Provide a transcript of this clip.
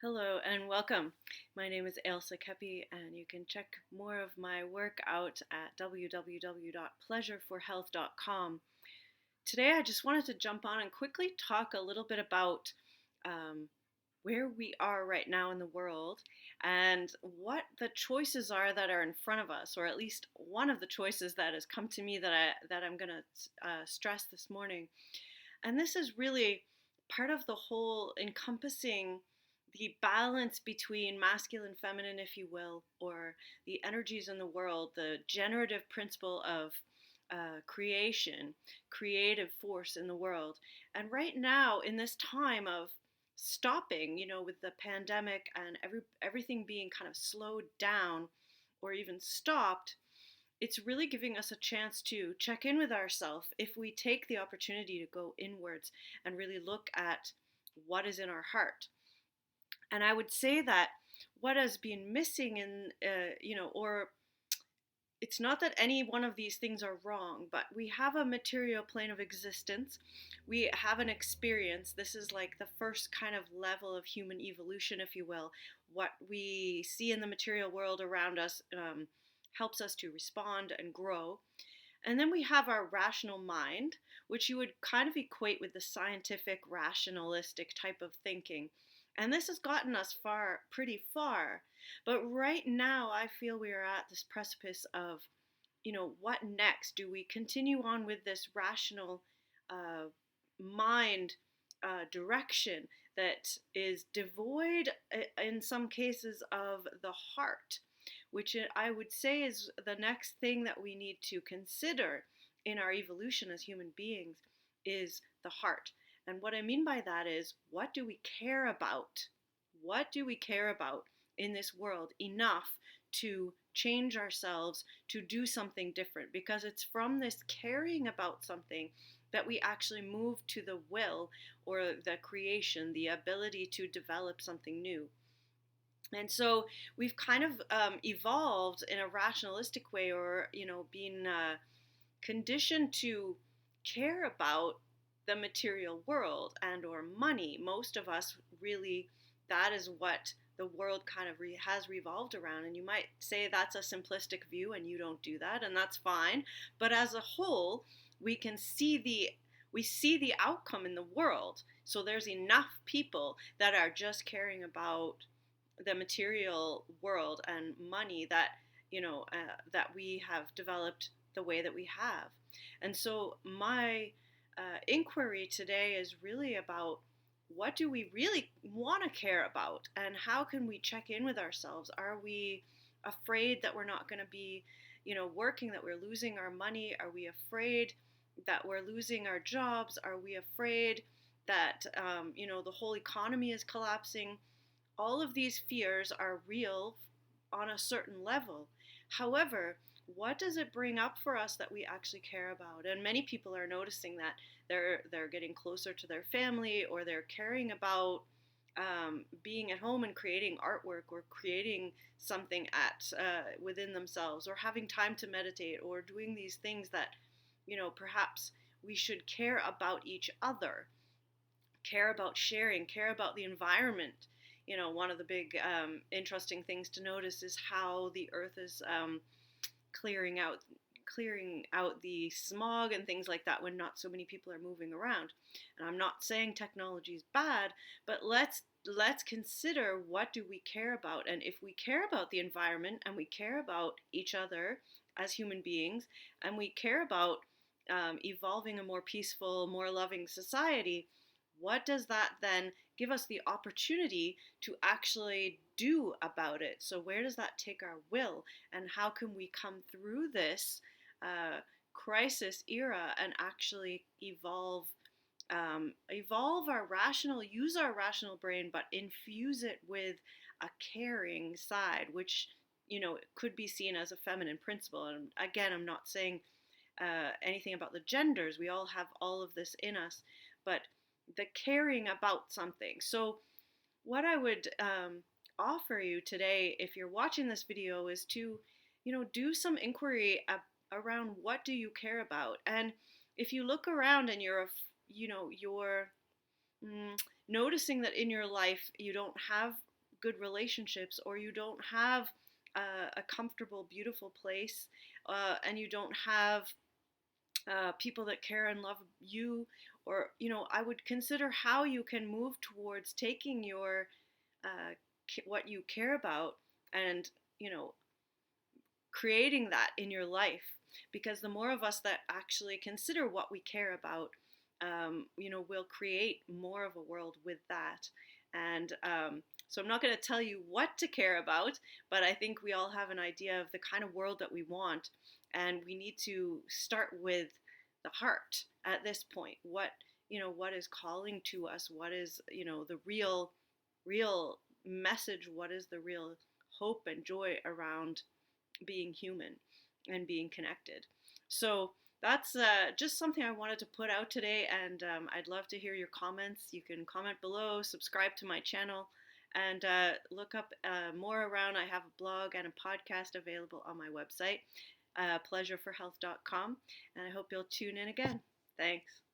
Hello and welcome. My name is Ailsa Kepi, and you can check more of my work out at www.pleasureforhealth.com. Today, I just wanted to jump on and quickly talk a little bit about um, where we are right now in the world and what the choices are that are in front of us, or at least one of the choices that has come to me that I'm going to stress this morning. And this is really part of the whole encompassing the balance between masculine, feminine, if you will, or the energies in the world, the generative principle of creation, creative force in the world. And right now, in this time of stopping, with the pandemic and everything being kind of slowed down or even stopped, it's really giving us a chance to check in with ourselves if we take the opportunity to go inwards and really look at what is in our heart. And I would say that what has been missing or it's not that any one of these things are wrong, but we have a material plane of existence. We have an experience. This is like the first kind of level of human evolution, if you will. What we see in the material world around us helps us to respond and grow. And then we have our rational mind, which you would kind of equate with the scientific, rationalistic type of thinking. And this has gotten us pretty far. But right now, I feel we are at this precipice of, what next? Do we continue on with this rational uh, mind direction that is devoid, in some cases, of the heart? Which I would say is the next thing that we need to consider in our evolution as human beings is the heart. And what I mean by that is, what do we care about? What do we care about in this world enough to change ourselves, to do something different? Because it's from this caring about something that we actually move to the will or the creation, the ability to develop something new. And so we've kind of evolved in a rationalistic way, or being conditioned to care about the material world and or money. Most of us really, that is what the world kind of has revolved around. And you might say that's a simplistic view and you don't do that, and that's fine. But as a whole, we see the outcome in the world. So there's enough people that are just caring about the material world and money that that we have developed the way that we have. And so my inquiry today is really about, what do we really want to care about, and how can we check in with ourselves? Are we afraid that we're not going to be working, that we're losing our money? Are we afraid that we're losing our jobs? Are we afraid that the whole economy is collapsing? All of these fears are real on a certain level. However, what does it bring up for us that we actually care about? And many people are noticing that they're getting closer to their family, or they're caring about being at home and creating artwork, or creating something at within themselves, or having time to meditate, or doing these things that perhaps we should care about each other, care about sharing, care about the environment. One of the big interesting things to notice is how the earth is clearing out the smog and things like that when not so many people are moving around. And I'm not saying technology is bad, but let's consider, what do we care about? And if we care about the environment, and we care about each other as human beings, and we care about evolving a more peaceful, more loving society, what does that then give us the opportunity to actually do about it? So where does that take our will, and how can we come through this crisis era and actually evolve use our rational brain, but infuse it with a caring side, which could be seen as a feminine principle. And again, I'm not saying anything about the genders. We all have all of this in us, but the caring about something. So what I would offer you today, if you're watching this video, is to do some inquiry around, what do you care about? And if you look around and you're noticing that in your life you don't have good relationships, or you don't have a comfortable, beautiful place, and you don't have people that care and love you, or I would consider how you can move towards taking your what you care about and you know creating that in your life, because the more of us that actually consider what we care about, we'll create more of a world with that. And so I'm not going to tell you what to care about, but I think we all have an idea of the kind of world that we want, and we need to start with the heart at this point. What is calling to us? What is the real message? What is the real hope and joy around being human and being connected? So that's just something I wanted to put out today, and I'd love to hear your comments. You can comment below, subscribe to my channel, and look up more around. I have a blog and a podcast available on my website, pleasureforhealth.com, and I hope you'll tune in again. Thanks.